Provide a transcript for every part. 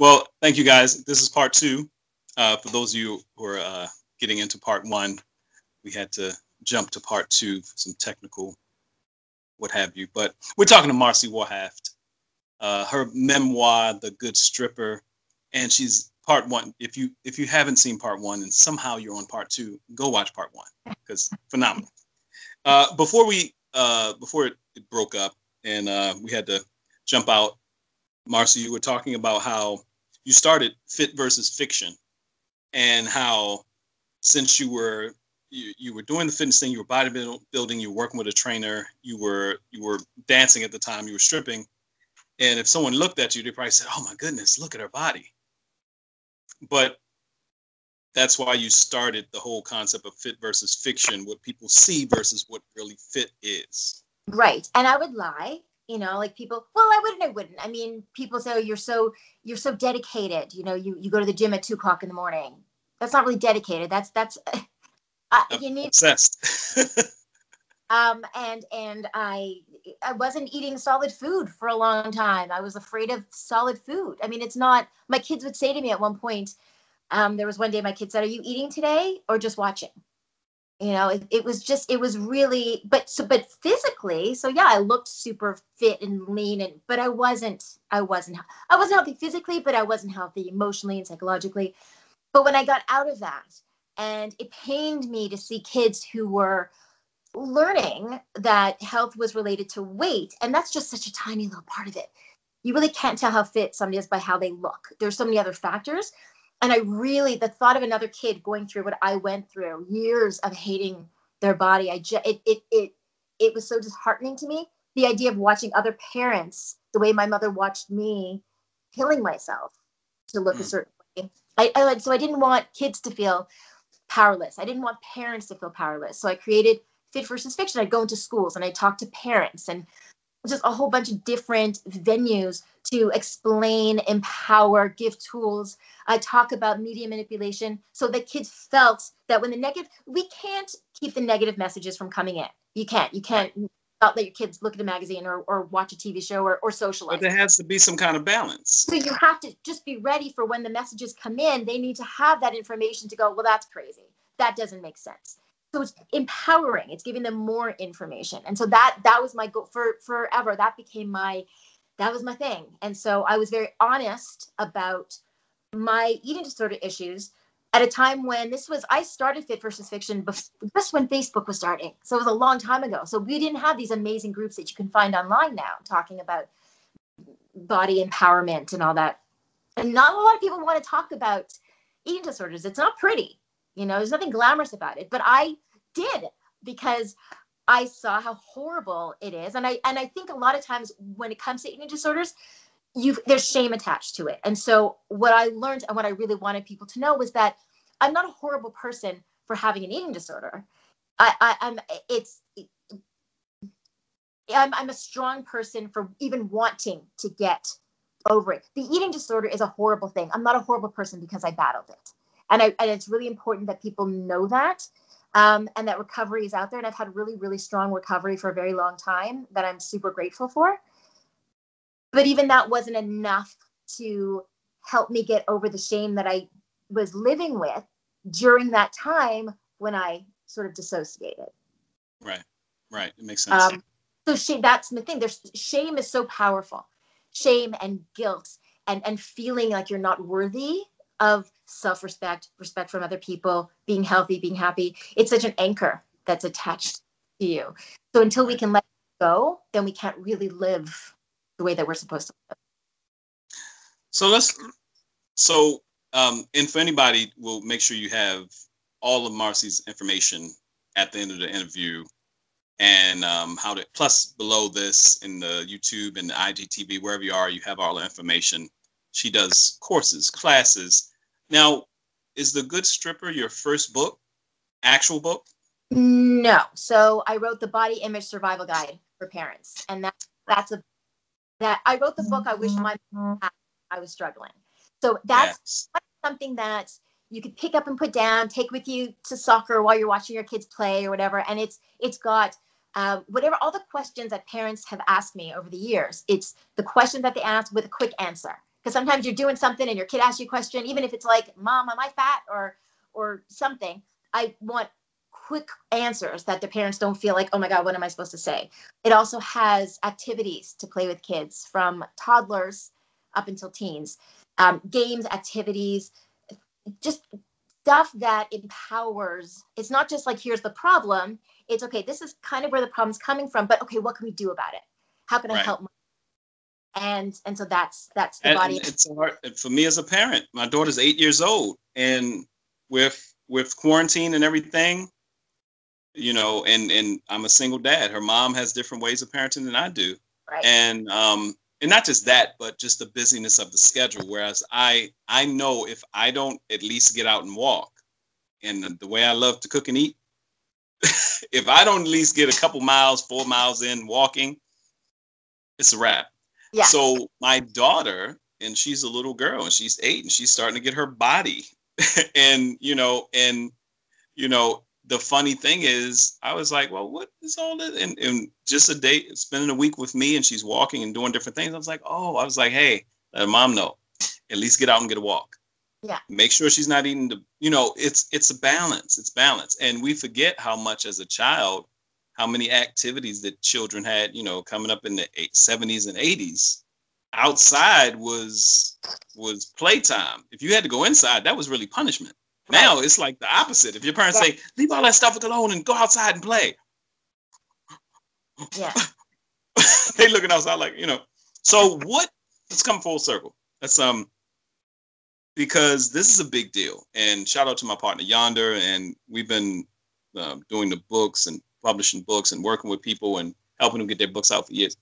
Well, thank you guys. This is part two. For those of you who are getting into part one, we had to jump to part two for some technical what have you. But we're talking to Marci Warhaft, her memoir, The Good Stripper, and she's part one. If you haven't seen part one and somehow you're on part two, go watch part one because phenomenal. Before it broke up and we had to jump out, Marci, you were talking about how you started Fit versus Fiction, and how since you were doing the fitness thing, you were bodybuilding, you were working with a trainer, you were dancing at the time, you were stripping, and if someone looked at you, they probably said, "Oh my goodness, look at her body." But that's why you started the whole concept of fit versus fiction, what people see versus what really fit is. Right. And I would lie, like people, well, I wouldn't. I mean, people say, oh, you're so dedicated. You go to the gym at 2:00 in the morning. That's not really dedicated. That's you need obsessed. And I wasn't eating solid food for a long time. I was afraid of solid food. I mean, it's not, my kids would say to me at one point, there was one day my kid said, "Are you eating today or just watching?" It was really, but physically, so yeah, I looked super fit and lean, but I wasn't healthy physically, but I wasn't healthy emotionally and psychologically. But when I got out of that, and it pained me to see kids who were learning that health was related to weight, and that's just such a tiny little part of it. You really can't tell how fit somebody is by how they look. There's so many other factors. And the thought of another kid going through what I went through, years of hating their body, it was so disheartening to me. The idea of watching other parents, the way my mother watched me, killing myself to look a certain way. So I didn't want kids to feel powerless. I didn't want parents to feel powerless. So I created Fit versus Fiction. I'd go into schools and I'd talk to parents and just a whole bunch of different venues to explain, empower, give tools. I talk about media manipulation so that kids felt that when we can't keep the negative messages from coming in. You can't not let your kids look at a magazine or watch a TV show or socialize. But there has to be some kind of balance. So you have to just be ready for when the messages come in. They need to have that information to go, well, that's crazy. That doesn't make sense. So it's empowering. It's giving them more information. And so that was my goal for forever. That was my thing. And so I was very honest about my eating disorder issues at a time when I started Fit versus Fiction just when Facebook was starting. So it was a long time ago. So we didn't have these amazing groups that you can find online now talking about body empowerment and all that. And not a lot of people want to talk about eating disorders. It's not pretty. There's nothing glamorous about it, but I did because I saw how horrible it is. And I think a lot of times when it comes to eating disorders, there's shame attached to it. And so what I learned and what I really wanted people to know was that I'm not a horrible person for having an eating disorder. I'm a strong person for even wanting to get over it. The eating disorder is a horrible thing. I'm not a horrible person because I battled it. And it's really important that people know that, and that recovery is out there. And I've had really, really strong recovery for a very long time that I'm super grateful for. But even that wasn't enough to help me get over the shame that I was living with during that time when I sort of dissociated. Right. It makes sense. So shame, that's the thing. Shame is so powerful. Shame and guilt and feeling like you're not worthy of self-respect, respect from other people, being healthy, being happy. It's such an anchor that's attached to you. So until we can let it go, then we can't really live the way that we're supposed to live. And for anybody, we'll make sure you have all of Marci's information at the end of the interview, and plus below this in the YouTube and the IGTV, wherever you are, you have all the information. She does courses, classes. Now, is The Good Stripper your first book, actual book? No. So I wrote the Body Image Survival Guide for Parents, and I wrote the book I wish my mom had. I was struggling. So that's something that you could pick up and put down, take with you to soccer while you're watching your kids play or whatever. And it's got whatever, all the questions that parents have asked me over the years. It's the questions that they ask with a quick answer. Because sometimes you're doing something and your kid asks you a question, even if it's like, Mom, am I fat or something. I want quick answers that the parents don't feel like, oh my God, what am I supposed to say? It also has activities to play with kids from toddlers up until teens, games, activities, just stuff that empowers. It's not just like, here's the problem. It's okay, this is kind of where the problem's coming from, but okay, what can we do about it? How can I help? And so that's the body. And it's hard for me as a parent. My daughter's 8 years old, and with quarantine and everything, you know, and I'm a single dad. Her mom has different ways of parenting than I do. Right. And not just that, but just the busyness of the schedule. Whereas I know if I don't at least get out and walk, and the way I love to cook and eat, if I don't at least get a couple miles, 4 miles in walking, it's a wrap. Yeah. So my daughter, and she's a little girl, and she's 8, and she's starting to get her body. and the funny thing is, I was like, well, what is all this? And just a day, spending a week with me, and she's walking and doing different things. I was like, hey, let her mom know, at least get out and get a walk. Yeah. Make sure she's not eating it's a balance. It's balance. And we forget how much as a child, how many activities that children had, coming up in the 70s and 80s. Outside was playtime. If you had to go inside, that was really punishment. Right. Now it's like the opposite. If your parents say, leave all that stuff alone and go outside and play. Yeah. They looking outside like, So let's come full circle. That's because this is a big deal. And shout out to my partner Yonder. And we've been doing the books and publishing books and working with people and helping them get their books out for years.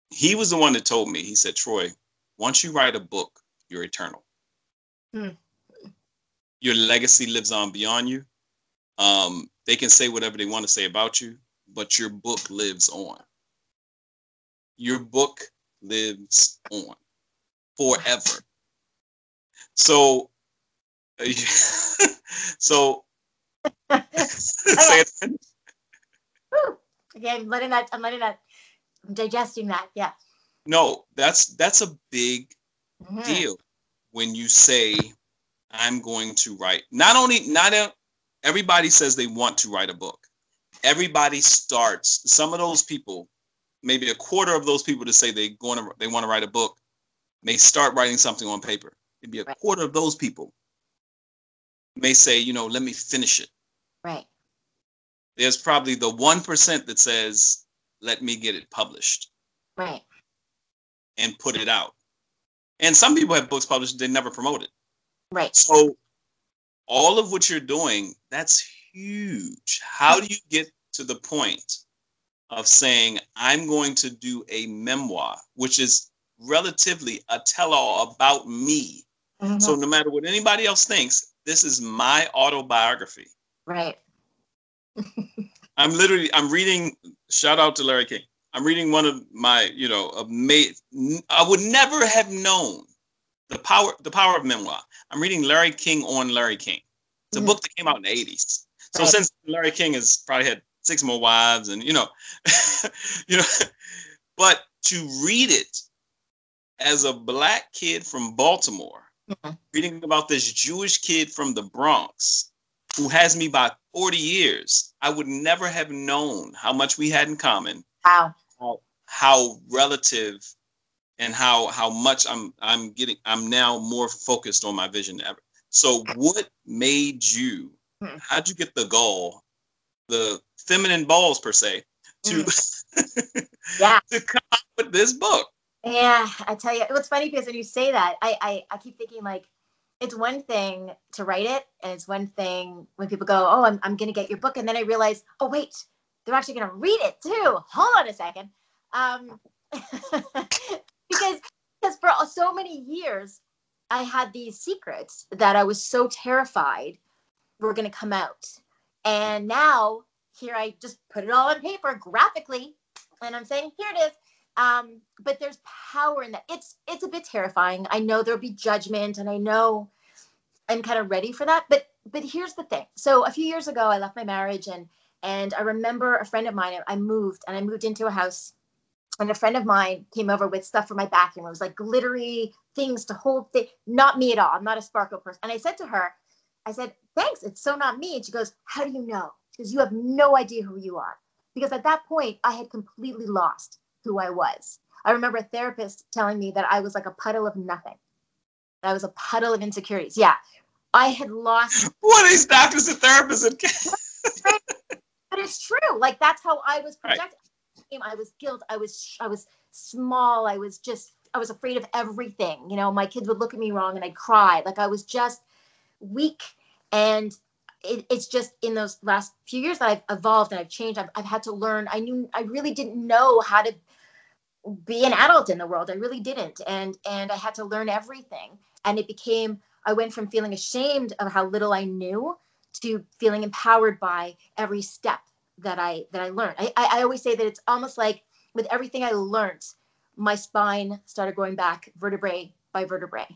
He was the one that told me, he said, Troy, once you write a book, you're eternal. Your legacy lives on beyond you. They can say whatever they want to say about you, but your book lives on. Your book lives on forever. So, say it. Okay, I'm digesting that. Yeah. No, that's a big deal when you say, I'm going to write. Not everybody says they want to write a book. Everybody starts. Some of those people, maybe a quarter of those people that say they want to write a book, may start writing something on paper. Maybe a quarter of those people may say, let me finish it. Right. There's probably the 1% that says, let me get it published. Right. And put it out. And some people have books published, they never promote it. Right. So all of what you're doing, that's huge. How do you get to the point of saying, I'm going to do a memoir, which is relatively a tell-all about me. Mm-hmm. So no matter what anybody else thinks, this is my autobiography. Right. I'm reading, shout out to Larry King. I'm reading one of my, I would never have known the power of memoir. I'm reading Larry King on Larry King. It's a book that came out in the 80s. So since Larry King has probably had 6 more wives and, but to read it as a Black kid from Baltimore, reading about this Jewish kid from the Bronx who has me by 40 years, I would never have known how much we had in common. Wow. How relative and how much I'm now more focused on my vision than ever. So what made you, how'd you get the gall, the feminine balls per se, to, to come up with this book? Yeah, I tell you, it's funny because when you say that, I keep thinking like, it's one thing to write it, and it's one thing when people go, oh, I'm going to get your book. And then I realize, oh, wait, they're actually going to read it too. Hold on a second. Because for so many years, I had these secrets that I was so terrified were going to come out. And now here I just put it all on paper graphically, and I'm saying, here it is. But there's power in that. It's a bit terrifying. I know there'll be judgment, and I know I'm kind of ready for that. But here's the thing. So a few years ago, I left my marriage, and I remember a friend of mine. I moved into a house And a friend of mine came over with stuff for my bathroom. It was like glittery things to hold things. Not me at all. I'm not a sparkle person. And I said to her, I said, thanks, it's so not me. And she goes, how do you know? Because you have no idea who you are. Because at that point, I had completely lost who I was. I remember a therapist telling me that I was like a puddle of nothing. I was a puddle of insecurities. Yeah, I had lost. What are these doctors and therapists? But it's true. Like, that's how I was projected. Right. I was guilt. I was small. I was afraid of everything. You know, my kids would look at me wrong and I'd cry. Like, I was just weak. And it's just in those last few years that I've evolved and I've changed. I've had to learn. I really didn't know how to be an adult in the world. I really didn't. And I had to learn everything. And I went from feeling ashamed of how little I knew to feeling empowered by every step that I learned. I always say that it's almost like with everything I learned, my spine started going back vertebrae by vertebrae.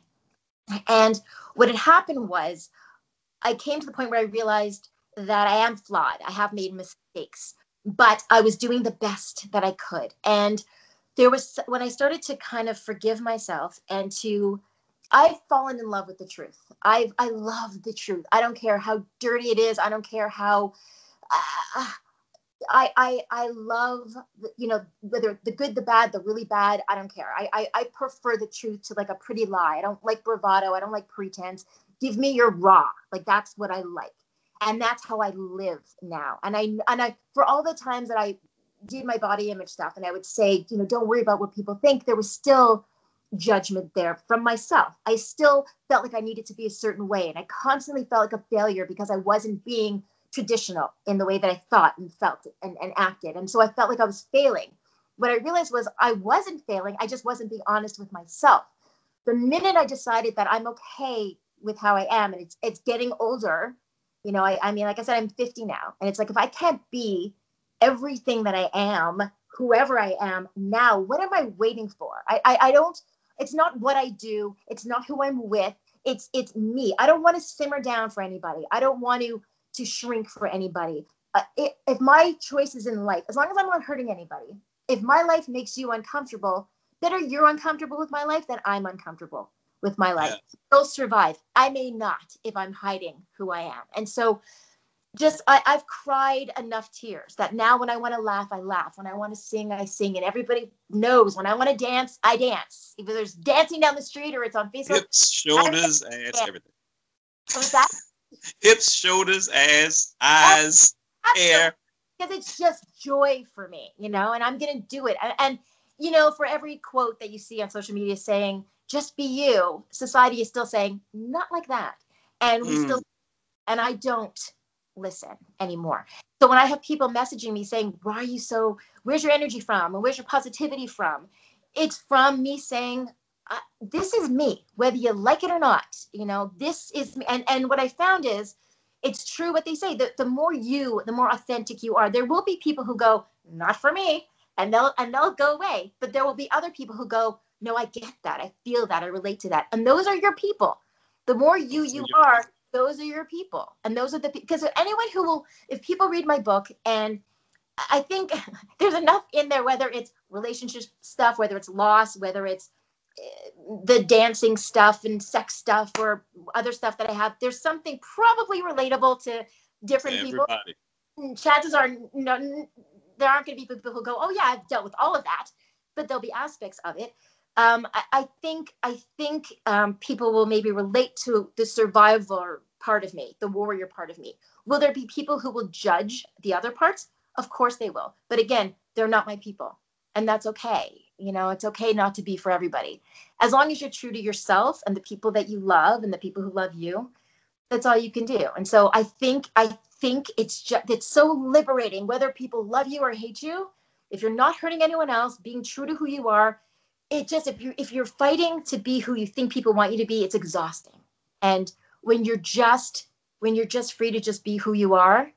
And what had happened was I came to the point where I realized that I am flawed. I have made mistakes, but I was doing the best that I could. And when I started to kind of forgive myself and I've fallen in love with the truth. I love the truth. I don't care how dirty it is. I don't care how, I love, you know, whether the good, the bad, the really bad, I don't care. I prefer the truth to like a pretty lie. I don't like bravado. I don't like pretense. Give me your raw. Like, that's what I like. And that's how I live now. And I, for all the times that I did my body image stuff and I would say, you know, don't worry about what people think, there was still judgment there from myself. I still felt like I needed to be a certain way. And I constantly felt like a failure because I wasn't being traditional in the way that I thought and felt and acted. And so I felt like I was failing. What I realized was I wasn't failing. I just wasn't being honest with myself. The minute I decided that I'm okay with how I am, and it's getting older, you know, I mean, like I said, I'm 50 now. And it's like, if I can't be everything that I am, whoever I am now, what am I waiting for? I don't, it's not what I do. It's not who I'm with. It's me. I don't want to simmer down for anybody. I don't want to shrink for anybody. If my choices in life, as long as I'm not hurting anybody, if my life makes you uncomfortable, better you're uncomfortable with my life than I'm uncomfortable with my life. Yeah. You'll survive. I may not if I'm hiding who I am. And so just, I've cried enough tears that now when I want to laugh, I laugh. When I want to sing, I sing. And everybody knows when I want to dance, I dance. Either there's dancing down the street or it's on Facebook. Hips, shoulders, ass, everything. What's that? Hips, shoulders, ass, eyes, hair. Because it's just joy for me, you know, and I'm going to do it. And, you know, for every quote that you see on social media saying, just be you, society is still saying, not like that. And and I don't listen anymore. So when I have people messaging me saying, where's your energy from? And where's your positivity from? It's from me saying, this is me, whether you like it or not, you know, this is me. And what I found is it's true what they say, that the more authentic you are, there will be people who go, not for me. And they'll go away. But there will be other people who go, no, I get that. I feel that. I relate to that. And those are your people. The more you are, those are your people. And those are because anyone who will, if people read my book, and I think there's enough in there, whether it's relationship stuff, whether it's loss, whether it's the dancing stuff and sex stuff or other stuff that I have, there's something probably relatable to different people. Chances are, there aren't going to be people who go, oh yeah, I've dealt with all of that, but there'll be aspects of it. I think people will maybe relate to the survivor part of me, the warrior part of me. Will there be people who will judge the other parts? Of course they will. But again, they're not my people. And that's okay. You know, it's okay not to be for everybody. As long as you're true to yourself and the people that you love and the people who love you, that's all you can do. And so I think it's so liberating, whether people love you or hate you. If you're not hurting anyone else, being true to who you are, it just, if you're fighting to be who you think people want you to be, it's exhausting. And when you're just free to just be who you are,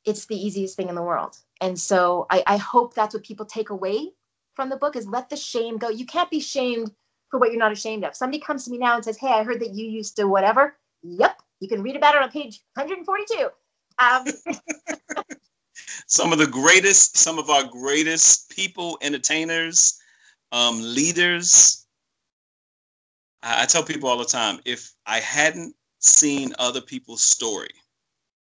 it's the easiest thing in the world. And so I hope that's what people take away from the book, is let the shame go. You can't be shamed for what you're not ashamed of. Somebody comes to me now and says, hey, I heard that you used to whatever. Yep. You can read about it on page 142. Some of our greatest people, entertainers, leaders. I tell people all the time, if I hadn't seen other people's story,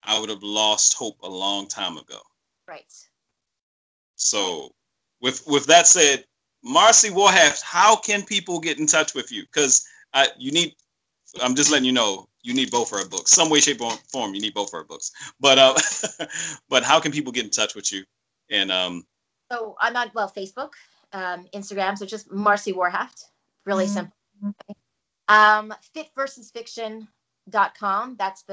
I would have lost hope a long time ago. Right. So with that said, Marci Warhaft, how can people get in touch with you? Because I'm just letting you know, you need both of her books. Some way, shape, or form, you need both of her books. But but how can people get in touch with you? And so I'm on Facebook, Instagram, so just Marci Warhaft. Really simple. Fitversusfiction.com. That's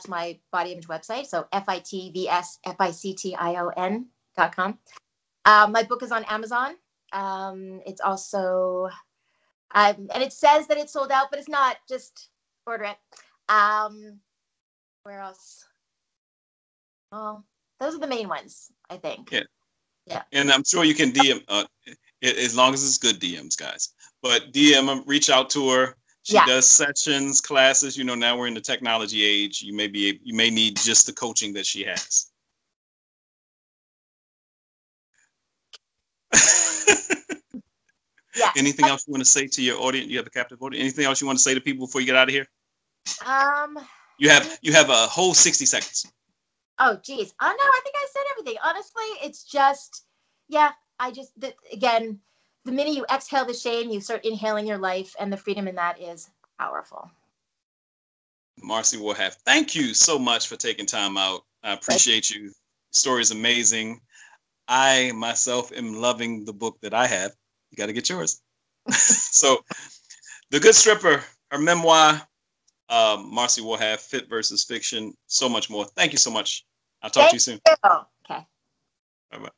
my body image website. So FITVSFICTION.com. My book is on Amazon. It's also, and it says that it's sold out, but it's not. Just order it. Where else? Well, those are the main ones, I think. Yeah. And I'm sure you can DM as long as it's good DMs, guys. But DM, reach out to her. She does sessions, classes. You know, now we're in the technology age. You may need just the coaching that she has. Yeah. Anything else you want to say to your audience? You have a captive audience. Anything else you want to say to people before you get out of here? You have a whole 60 seconds. Oh, geez. Oh, no, I think I said everything. Honestly, it's just, again, the minute you exhale the shame, you start inhaling your life, and the freedom in that is powerful. Marci Warhaft, thank you so much for taking time out. I appreciate you. Story is amazing. I myself am loving the book that I have. You got to get yours. So, The Good Stripper, her memoir, Marci Warhaft, Fit versus Fiction, so much more. Thank you so much. I'll talk to you soon. Okay. Bye-bye.